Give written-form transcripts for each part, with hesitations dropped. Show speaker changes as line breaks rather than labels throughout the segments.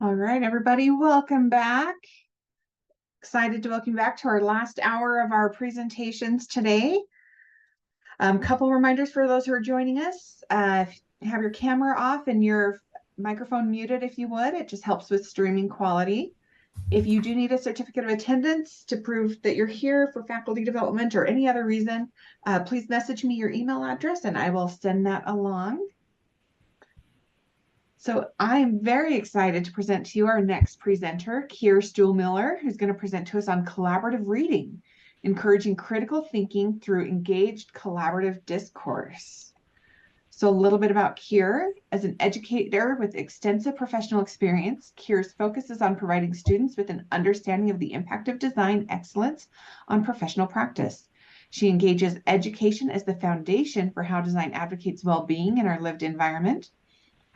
All right, everybody, welcome back. Excited to welcome you back to our last hour of our presentations today. Couple reminders for those who are joining us. Have your camera off and your microphone muted if you would. It just helps with streaming quality. If you do need a certificate of attendance to prove that you're here for faculty development or any other reason, please message me your email address and I will send that along. So I'm very excited to present to you our next presenter, Keir Stuhlmiller, who's going to present to us on collaborative reading, encouraging critical thinking through engaged collaborative discourse. So a little bit about Keir. As an educator with extensive professional experience, Keir's focus is on providing students with an understanding of the impact of design excellence on professional practice. She engages education as the foundation for how design advocates well-being in our lived environment.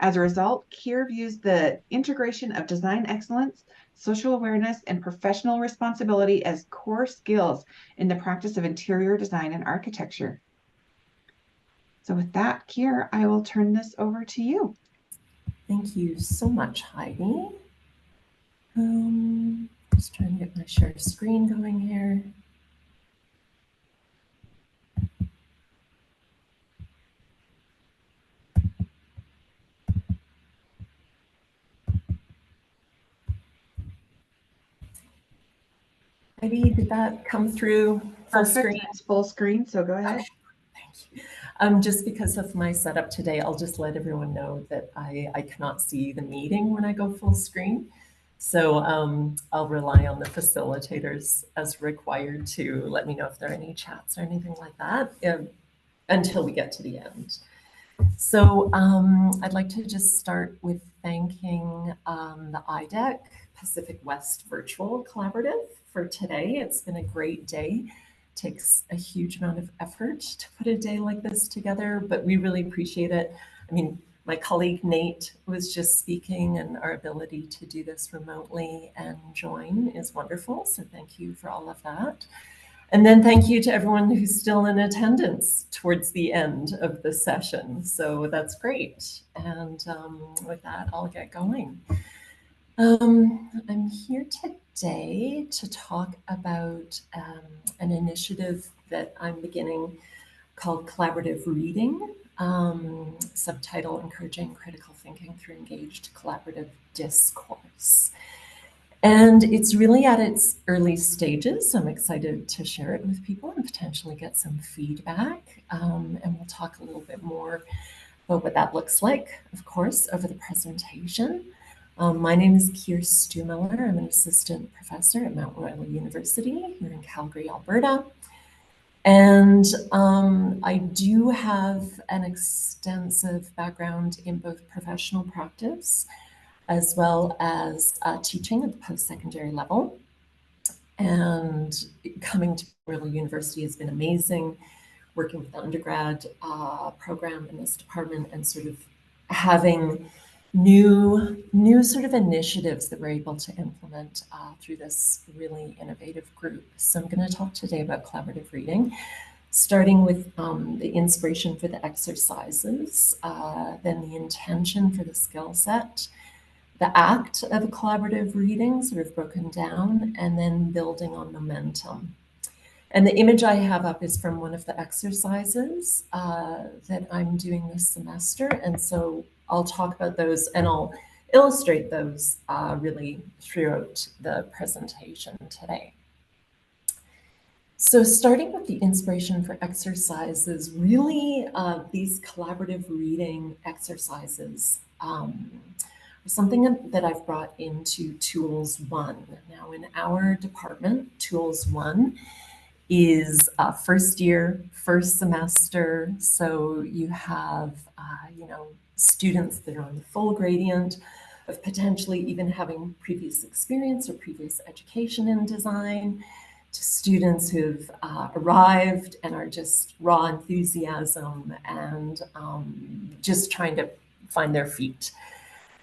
As a result, Keir views the integration of design excellence, social awareness, and professional responsibility as core skills in the practice of interior design and architecture. So with that, Keir, I will turn this over to you.
Thank you so much, Heidi. Just trying to get my share screen going here. Heidi, did that come through full screen?
It's full screen, so go ahead.
Okay. Thank you. Just because of my setup today, I'll just let everyone know that I cannot see the meeting when I go full screen. So I'll rely on the facilitators as required to let me know if there are any chats or anything like that until we get to the end. So I'd like to just start with thanking the IDEC Pacific West Virtual Collaborative for today. It's been a great day. It takes a huge amount of effort to put a day like this together, but we really appreciate it. I mean, my colleague Nate was just speaking, and our ability to do this remotely and join is wonderful. So thank you for all of that. And then thank you to everyone who's still in attendance towards the end of the session. So that's great. And with that, I'll get going. I'm here today to talk about an initiative that I'm beginning called Collaborative Reading, subtitle Encouraging Critical Thinking Through Engaged Collaborative Discourse. And it's really at its early stages, so I'm excited to share it with people and potentially get some feedback. And we'll talk a little bit more about what that looks like, of course, over the presentation. My name is Keir Stuhlmiller. I'm an assistant professor at Mount Royal University here in Calgary, Alberta. And I do have an extensive background in both professional practice as well as teaching at the post-secondary level. And coming to Royal University has been amazing, working with the undergrad program in this department and sort of having new sort of initiatives that we're able to implement through this really innovative group. So I'm going to talk today about collaborative reading, starting with the inspiration for the exercises, then the intention for the skill set, the act of collaborative reading sort of broken down, and then building on momentum. And the image I have up is from one of the exercises that I'm doing this semester. And so I'll talk about those and I'll illustrate those really throughout the presentation today. So starting with the inspiration for exercises, really these collaborative reading exercises something that I've brought into Tools 1. Now in our department, Tools 1 is first year, first semester. So you have, students that are on the full gradient of potentially even having previous experience or previous education in design, to students who've arrived and are just raw enthusiasm and just trying to find their feet.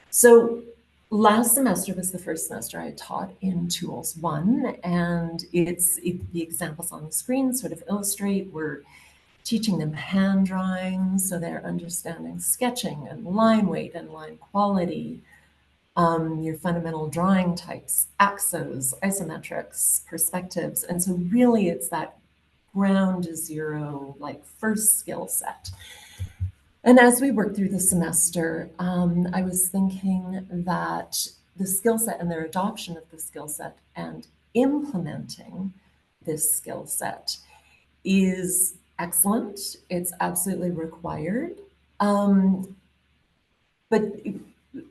So last semester was the first semester I taught in Tools 1, and the examples on the screen sort of illustrate we're teaching them hand drawing, so they're understanding sketching and line weight and line quality, your fundamental drawing types, axos, isometrics, perspectives. And so really it's that ground zero, like first skill set. And as we worked through the semester, I was thinking that the skill set and their adoption of the skill set and implementing this skill set is excellent. It's absolutely required, but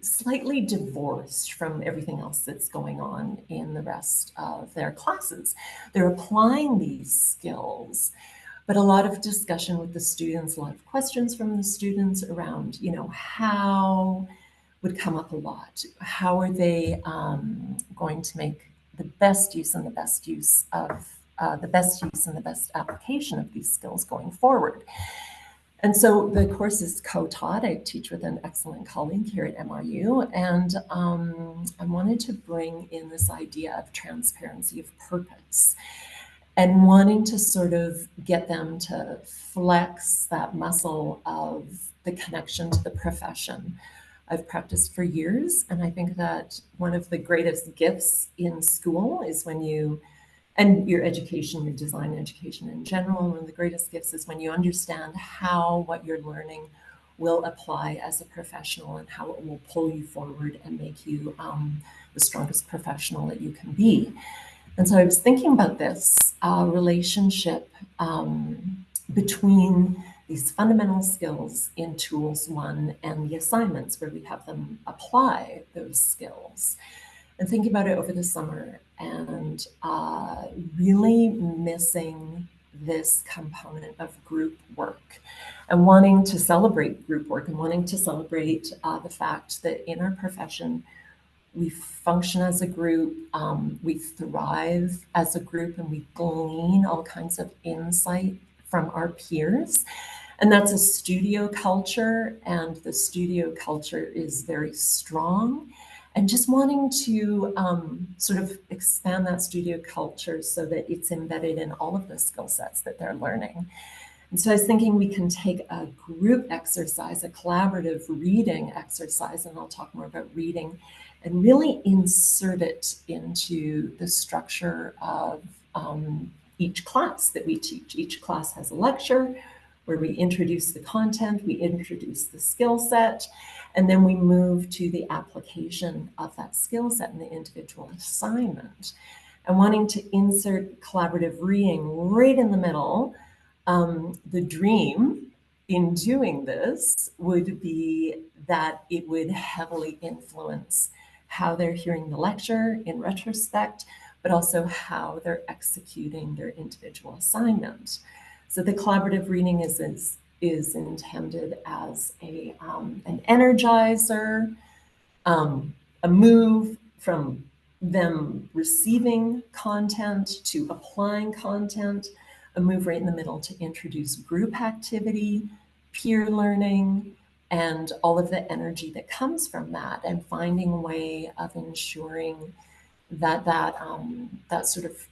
slightly divorced from everything else that's going on in the rest of their classes. They're applying these skills, but a lot of discussion with the students, a lot of questions from the students around, how would come up a lot. How are they going to make the best use and the best use of the best use and the best application of these skills going forward? And so the course is co-taught. I teach with an excellent colleague here at MRU, and I wanted to bring in this idea of transparency of purpose and wanting to sort of get them to flex that muscle of the connection to the profession. I've practiced for years, and I think that one of the greatest gifts in school is when you, and your education, your design education in general, one of the greatest gifts is when you understand how what you're learning will apply as a professional and how it will pull you forward and make you the strongest professional that you can be. And so I was thinking about this relationship between these fundamental skills in Tools 1 and the assignments where we have them apply those skills. And thinking about it over the summer and really missing this component of group work and wanting to celebrate group work and wanting to celebrate the fact that in our profession, we function as a group, we thrive as a group, and we glean all kinds of insight from our peers. And that's a studio culture, and the studio culture is very strong. And just wanting to sort of expand that studio culture so that it's embedded in all of the skill sets that they're learning. And so I was thinking we can take a group exercise, a collaborative reading exercise, and I'll talk more about reading, and really insert it into the structure of each class that we teach. Each class has a lecture where we introduce the content, we introduce the skill set, and then we move to the application of that skill set in the individual assignment. And wanting to insert collaborative reading right in the middle, the dream in doing this would be that it would heavily influence how they're hearing the lecture in retrospect, but also how they're executing their individual assignment. So the collaborative reading is intended as an energizer, a move from them receiving content to applying content, a move right in the middle to introduce group activity, peer learning, and all of the energy that comes from that, and finding a way of ensuring that that sort of,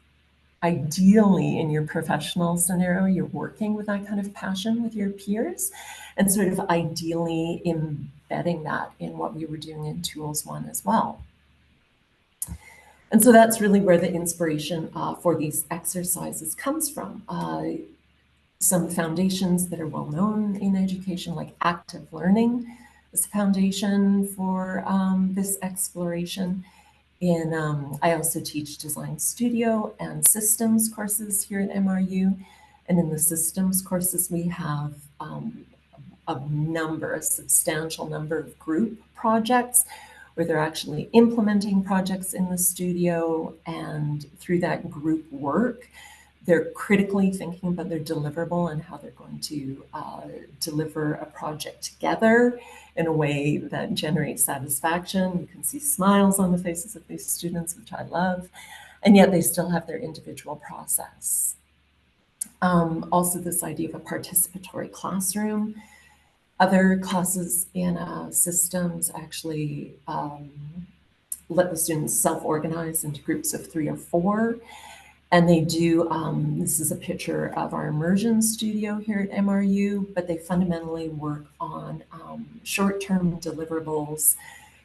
ideally in your professional scenario, you're working with that kind of passion with your peers, and sort of ideally embedding that in what we were doing in Tools 1 as well. And so that's really where the inspiration for these exercises comes from. Some foundations that are well known in education, like active learning, is a foundation for this exploration. I also teach design studio and systems courses here at MRU. And in the systems courses, we have a substantial number of group projects where they're actually implementing projects in the studio. And through that group work, they're critically thinking about their deliverable and how they're going to deliver a project together in a way that generates satisfaction. You can see smiles on the faces of these students, which I love, and yet they still have their individual process. Also, this idea of a participatory classroom. Other classes in systems actually let the students self-organize into groups of 3 or 4. And they do, this is a picture of our immersion studio here at MRU, but they fundamentally work on short-term deliverables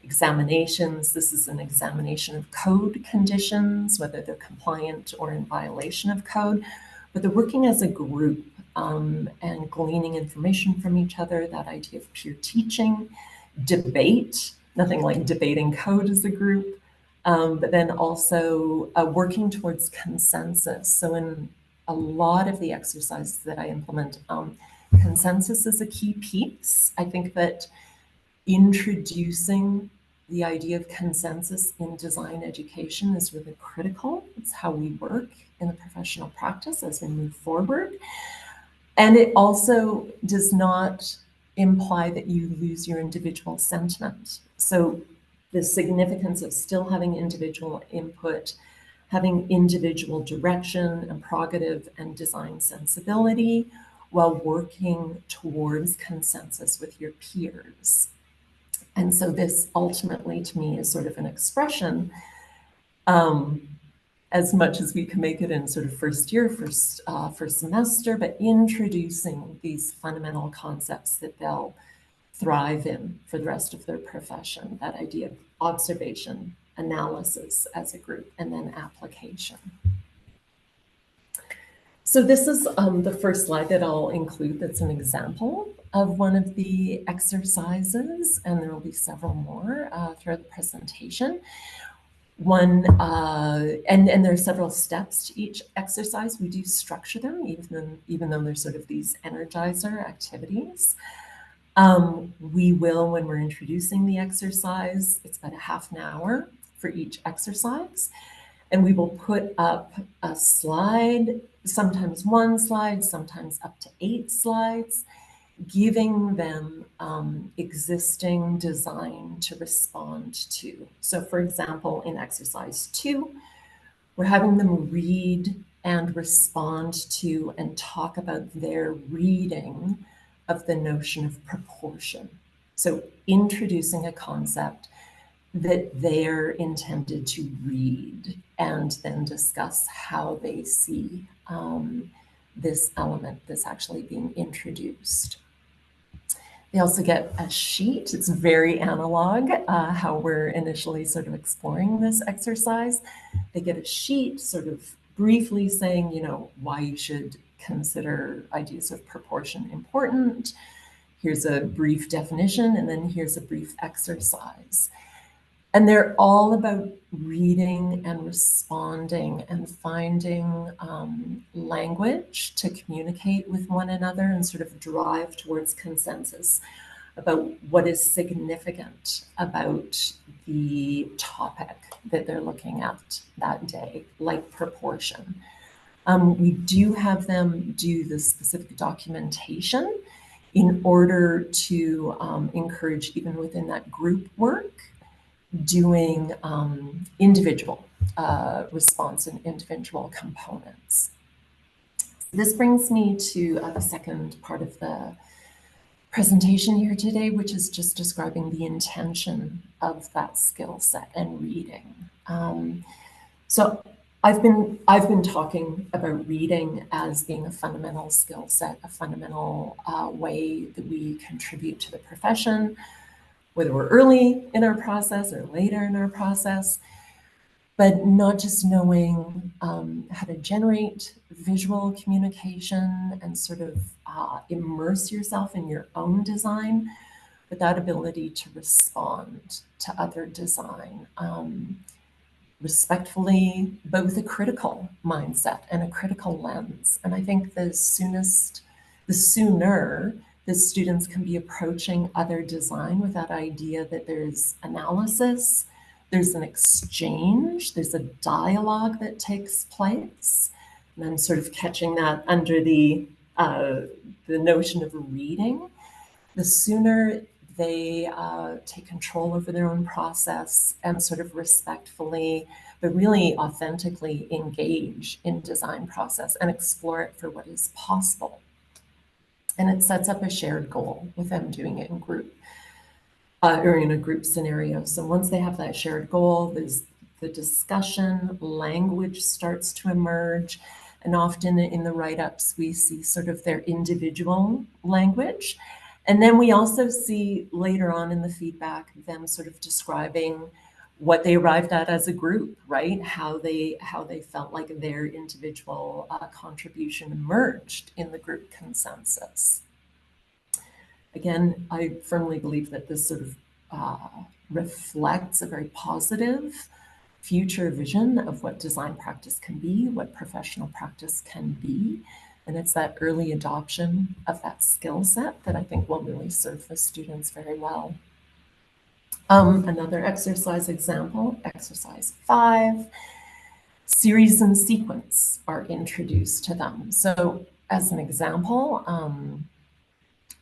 examinations. This is an examination of code conditions, whether they're compliant or in violation of code, but they're working as a group and gleaning information from each other, that idea of peer teaching, debate, nothing like debating code as a group, but then also working towards consensus. So in a lot of the exercises that I implement, consensus is a key piece. I think that introducing the idea of consensus in design education is really critical. It's how we work in the professional practice as we move forward. And it also does not imply that you lose your individual sentiment. So the significance of still having individual input, having individual direction and prerogative and design sensibility while working towards consensus with your peers. And so this ultimately to me is sort of an expression, as much as we can make it in sort of first year, first semester, but introducing these fundamental concepts that they'll thrive in for the rest of their profession, that idea of observation, analysis as a group, and then application. So this is the first slide that I'll include that's an example of one of the exercises, and there will be several more throughout the presentation. And there are several steps to each exercise. We do structure them, even though they're sort of these energizer activities. We will, when we're introducing the exercise, it's about a half an hour for each exercise, and we will put up a slide, sometimes one slide, sometimes up to 8 slides, giving them existing design to respond to. So for example, in exercise 2, we're having them read and respond to and talk about their reading of the notion of proportion. So introducing a concept that they're intended to read and then discuss how they see this element that's actually being introduced. They also get a sheet. It's very analog, how we're initially sort of exploring this exercise. They get a sheet sort of briefly saying, you know, why you should consider ideas of proportion important. Here's a brief definition, and then here's a brief exercise. And they're all about reading and responding and finding language to communicate with one another and sort of drive towards consensus about what is significant about the topic that they're looking at that day, like proportion. We do have them do the specific documentation in order to encourage, even within that group work, doing individual response and individual components. This brings me to the second part of the presentation here today, which is just describing the intention of that skill set and reading. So I've been talking about reading as being a fundamental skill set, a fundamental way that we contribute to the profession, whether we're early in our process or later in our process, but not just knowing how to generate visual communication and sort of immerse yourself in your own design, but that ability to respond to other design respectfully, but with a critical mindset and a critical lens. And I think the sooner the students can be approaching other design with that idea that there's analysis, there's an exchange, there's a dialogue that takes place. And I'm sort of catching that under the notion of reading. The sooner they take control over their own process and sort of respectfully, but really authentically engage in design process and explore it for what is possible. And it sets up a shared goal with them doing it in group or in a group scenario. So once they have that shared goal, there's the discussion, language starts to emerge. And often in the write-ups, we see sort of their individual language. And then we also see later on in the feedback them sort of describing what they arrived at as a group, right? How they felt like their individual contribution emerged in the group consensus. Again, I firmly believe that this sort of reflects a very positive future vision of what design practice can be, what professional practice can be. And it's that early adoption of that skill set that I think will really serve the students very well. Another exercise example, exercise 5, series and sequence are introduced to them. So as an example,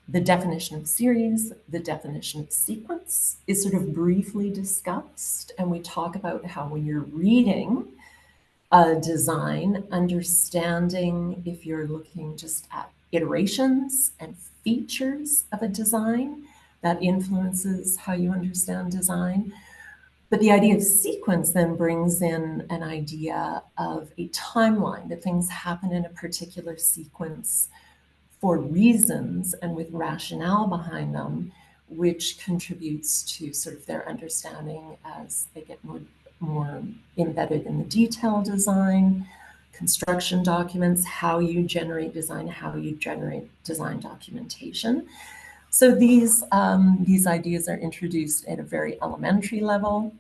the definition of series, the definition of sequence is sort of briefly discussed, and we talk about how when you're reading a design, understanding if you're looking just at iterations and features of a design, that influences how you understand design. But the idea of sequence then brings in an idea of a timeline, that things happen in a particular sequence for reasons and with rationale behind them, which contributes to sort of their understanding as they get more embedded in the detail design, construction documents, how you generate design, how you generate design documentation. So these ideas are introduced at a very elementary level,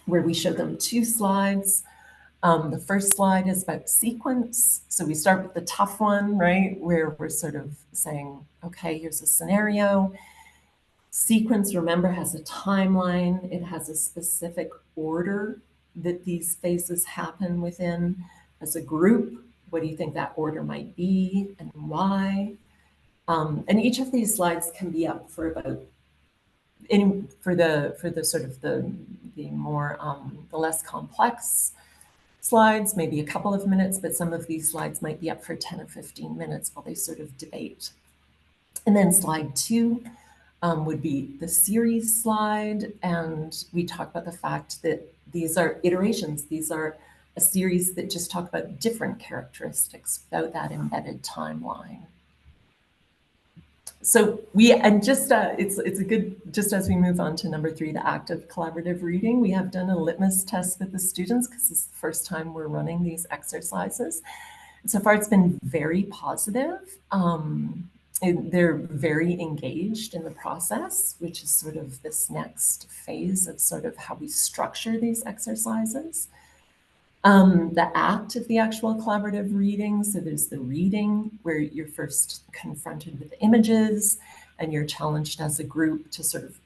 where we show them 2 slides. The first slide is about sequence. So we start with the tough one, right? Where we're sort of saying, okay, here's a scenario. Sequence, remember, has a timeline. It has a specific order that these phases happen within. As a group, what do you think that order might be and why? And each of these slides can be up for about for the sort of the more the less complex slides, maybe a couple of minutes, but some of these slides might be up for 10 or 15 minutes while they sort of debate. And then slide 2 would be the series slide, and we talk about the fact that these are iterations. These are a series that just talk about different characteristics without that embedded timeline. So it's a good, just as we move on to number 3, the active collaborative reading, we have done a litmus test with the students because it's the first time we're running these exercises. And so far, it's been very positive. They're very engaged in the process, which is sort of this next phase of sort of how we structure these exercises. The act of the actual collaborative reading. So there's the reading where you're first confronted with images and you're challenged as a group to sort of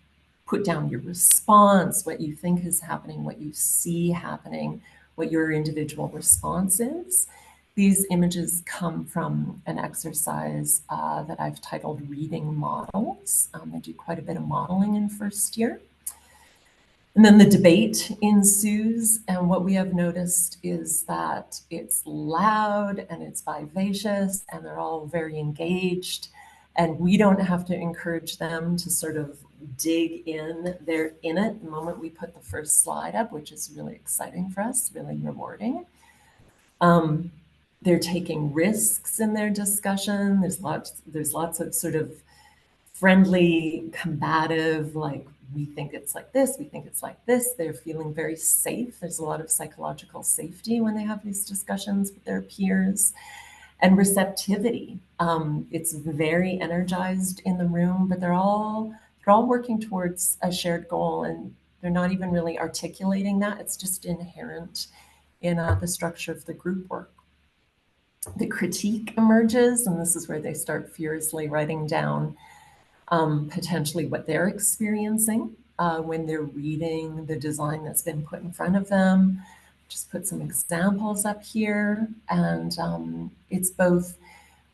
put down your response, what you think is happening, what you see happening, what your individual response is. These images come from an exercise that I've titled Reading Models. I do quite a bit of modeling in first year. And then the debate ensues, and what we have noticed is that it's loud and it's vivacious and they're all very engaged, and we don't have to encourage them to sort of dig in. They're in it the moment we put the first slide up, which is really exciting for us, really rewarding. They're taking risks in their discussion. There's lots of sort of friendly, combative, like, we think it's like this, we think it's like this. They're feeling very safe. There's a lot of psychological safety when they have these discussions with their peers. And receptivity. It's very energized in the room, but they're all working towards a shared goal, and they're not even really articulating that. It's just inherent in the structure of the group work. The critique emerges, and this is where they start furiously writing down potentially what they're experiencing when they're reading the design that's been put in front of them. Just put some examples up here, and it's both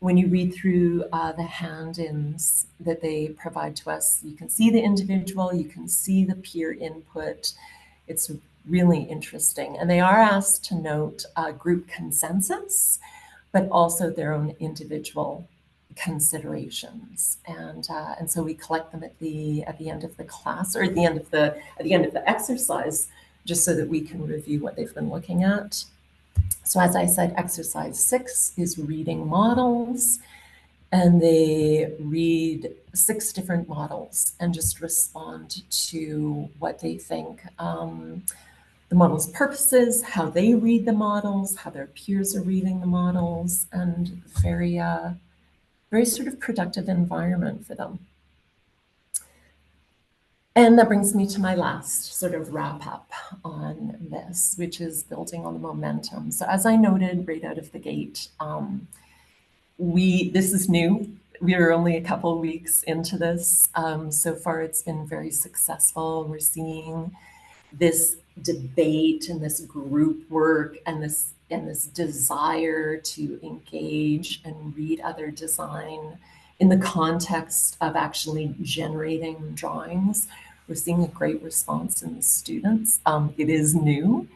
when you read through the hand-ins that they provide to us, you can see the individual, you can see the peer input. It's really interesting, and they are asked to note group consensus, but also their own individual considerations, and so we collect them at the end of the class, or at the end of the exercise, just so that we can review what they've been looking at. So as I said, exercise 6 is reading models, and they read 6 different models and just respond to what they think the model's purposes, how they read the models, how their peers are reading the models, and very sort of productive environment for them. And that brings me to my last sort of wrap up on this, which is building on the momentum. So as I noted right out of the gate, this is new. We are only a couple of weeks into this. So far, it's been very successful. We're seeing this debate and this group work and this desire to engage and read other design in the context of actually generating drawings. We're seeing a great response in the students. It is new.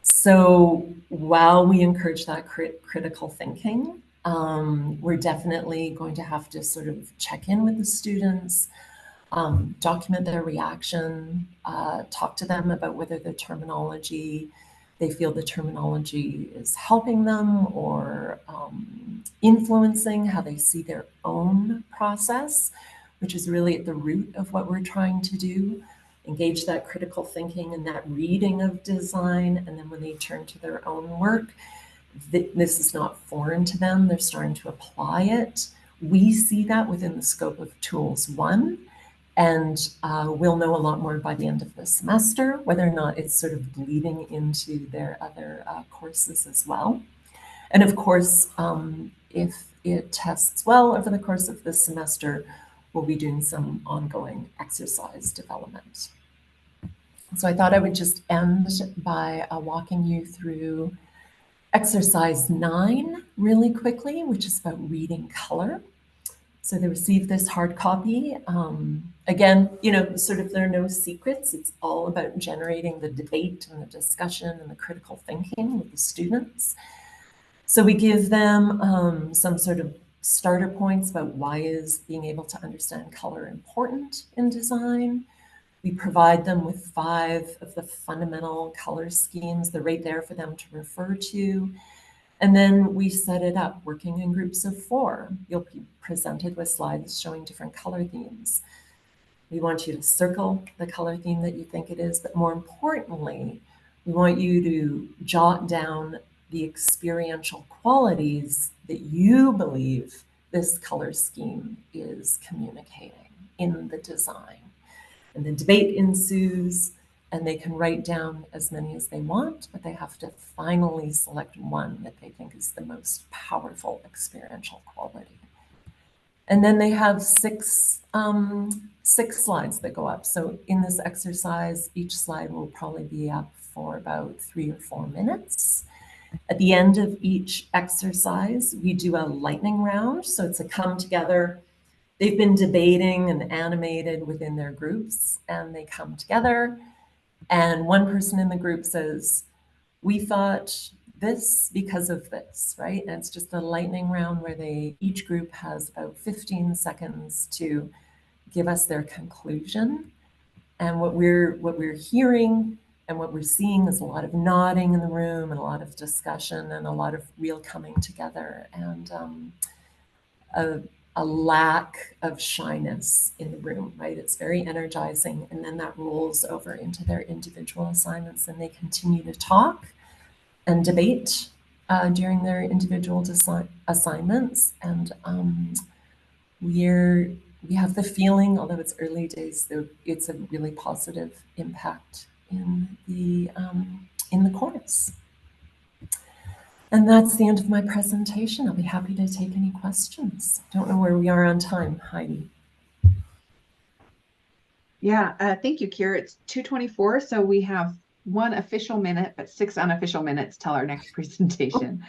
So while we encourage that critical thinking, we're definitely going to have to sort of check in with the students, document their reaction, talk to them about whether they feel the terminology is helping them or influencing how they see their own process, which is really at the root of what we're trying to do. Engage that critical thinking and that reading of design, and then when they turn to their own work, this is not foreign to them. They're starting to apply it. We see that within the scope of Tools 1, and we'll know a lot more by the end of the semester, whether or not it's sort of bleeding into their other courses as well. And of course, if it tests well over the course of this semester, we'll be doing some ongoing exercise development. So I thought I would just end by walking you through exercise 9 really quickly, which is about reading color. So they received this hard copy. Again, sort of there are no secrets. It's all about generating the debate and the discussion and the critical thinking with the students. So we give them some sort of starter points about why is being able to understand color important in design. We provide them with 5 of the fundamental color schemes. They're right there for them to refer to. And then we set it up working in groups of 4. You'll be presented with slides showing different color themes. We want you to circle the color theme that you think it is, but more importantly, we want you to jot down the experiential qualities that you believe this color scheme is communicating in the design. And the debate ensues, and they can write down as many as they want, but they have to finally select one that they think is the most powerful experiential quality. And then they have 6 slides that go up. So in this exercise, each slide will probably be up for about 3 or 4 minutes. At the end of each exercise, we do a lightning round. So it's a come together. They've been debating and animated within their groups, and they come together. And one person in the group says, we thought this because of this, right? And it's just a lightning round where each group has about 15 seconds to give us their conclusion. And what we're hearing and what we're seeing is a lot of nodding in the room and a lot of discussion and a lot of real coming together and a lack of shyness in the room, right? It's very energizing. And then that rolls over into their individual assignments, and they continue to talk and debate during their individual assignments. And we have the feeling, although it's early days, it's a really positive impact in the course. And that's the end of my presentation. I'll be happy to take any questions. Don't know where we are on time, Heidi.
Yeah, thank you, Keir. It's 2:24, so we have 1 official minute, but 6 unofficial minutes till our next presentation.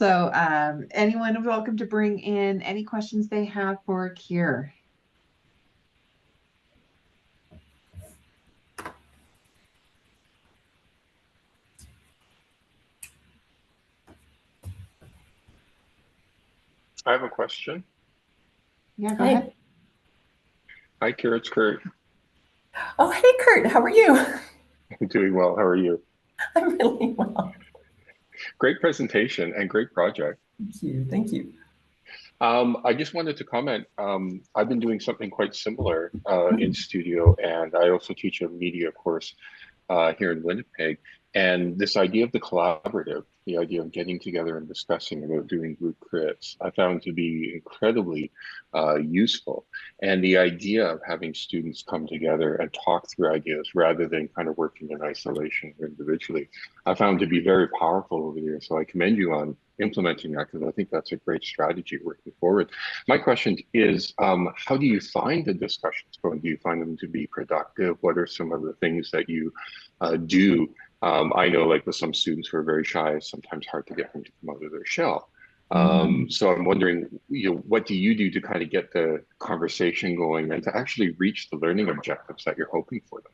So anyone is welcome to bring in any questions they have for Keir.
I have a question.
Yeah, go ahead.
Hi, Keir, it's Kurt.
Oh, hey, Kurt, how are you?
I'm doing well. How are you?
I'm really well.
Great presentation and great project.
Thank you. Thank you.
I just wanted to comment. I've been doing something quite similar in studio, and I also teach a media course here in Winnipeg. And this idea of the collaborative, the idea of getting together and discussing about doing group crits, I found to be incredibly useful. And the idea of having students come together and talk through ideas rather than kind of working in isolation or individually, I found to be very powerful over here. So I commend you on implementing that because I think that's a great strategy working forward. My question is, how do you find the discussions going? Do you find them to be productive? What are some of the things that you do? I know, like with some students who are very shy, it's sometimes hard to get them to come out of their shell. So I'm wondering, what do you do to kind of get the conversation going and to actually reach the learning objectives that you're hoping for them?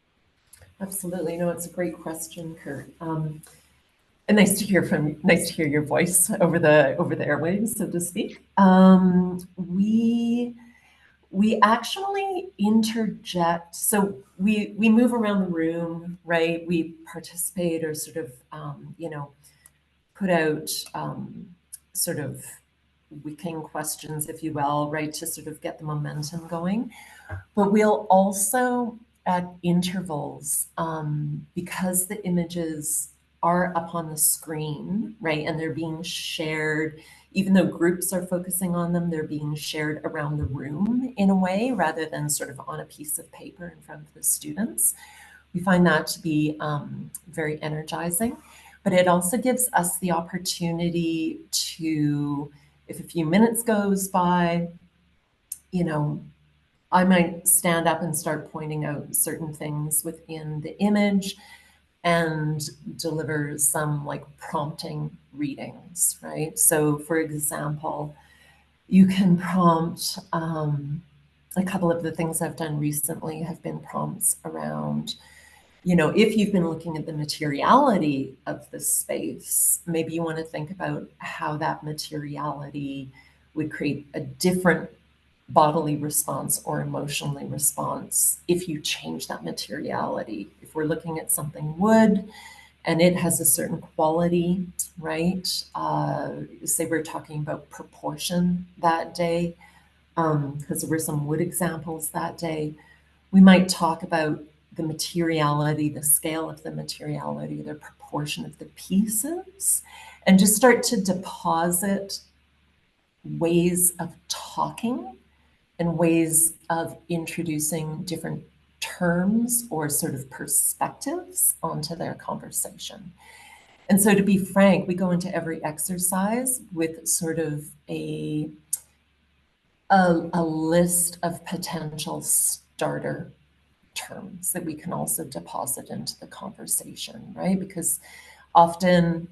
Absolutely. No, it's a great question, Kurt. And nice to hear your voice over the airwaves, so to speak. We actually interject. So we move around the room, right? We participate or sort of put out sort of wicking questions, if you will, right, to sort of get the momentum going. But we'll also at intervals, because the images are up on the screen, right, and they're being shared, even though groups are focusing on them, they're being shared around the room in a way rather than sort of on a piece of paper in front of the students. We find that to be very energizing, but it also gives us the opportunity to, if a few minutes goes by, I might stand up and start pointing out certain things within the image and deliver some like prompting readings, right? So for example, you can prompt, a couple of the things I've done recently have been prompts around, if you've been looking at the materiality of the space, maybe you want to think about how that materiality would create a different bodily response or emotionally response if you change that materiality. If we're looking at something wood and it has a certain quality, right? Say we're talking about proportion that day, because there were some wood examples that day. We might talk about the materiality, the scale of the materiality, the proportion of the pieces, and just start to deposit ways of talking and ways of introducing different terms or sort of perspectives onto their conversation. And so to be frank, we go into every exercise with sort of a list of potential starter terms that we can also deposit into the conversation, right? Because often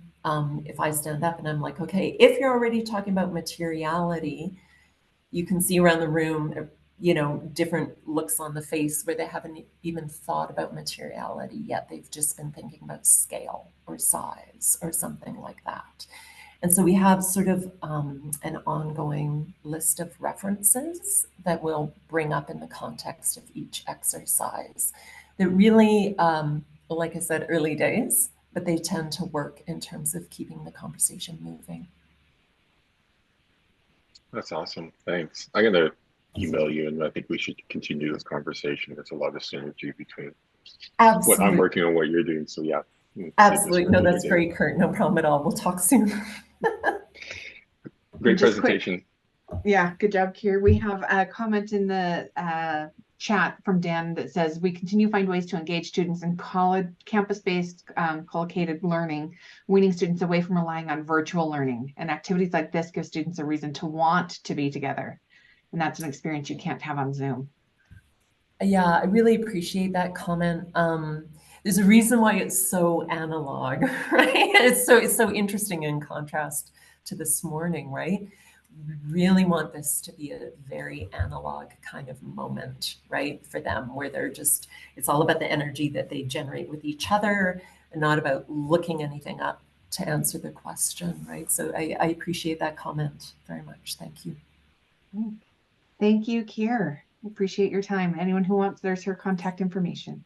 if I stand up and I'm like, okay, if you're already talking about materiality, you can see around the room, different looks on the face where they haven't even thought about materiality yet. They've just been thinking about scale or size or something like that. And so we have sort of an ongoing list of references that we'll bring up in the context of each exercise that really, like I said, early days, but they tend to work in terms of keeping the conversation moving.
That's awesome. Thanks. I'm going to email you, and I think we should continue this conversation. There's a lot of synergy between what I'm working on, what you're doing. So yeah.
Absolutely. No, that's great, Kurt. No problem at all. We'll talk soon.
Great presentation.
Yeah, good job, Keir. We have a comment in the chat from Dan that says, we continue to find ways to engage students in college, campus-based collocated learning, weaning students away from relying on virtual learning. And activities like this give students a reason to want to be together. And that's an experience you can't have on Zoom.
Yeah, I really appreciate that comment. There's a reason why it's so analog, right? It's so interesting in contrast to this morning, right? We really want this to be a very analog kind of moment, right, for them, where they're just, it's all about the energy that they generate with each other and not about looking anything up to answer the question, right? So I appreciate that comment very much. Thank you.
Thank you, Keir. Appreciate your time. Anyone who wants, there's her contact information.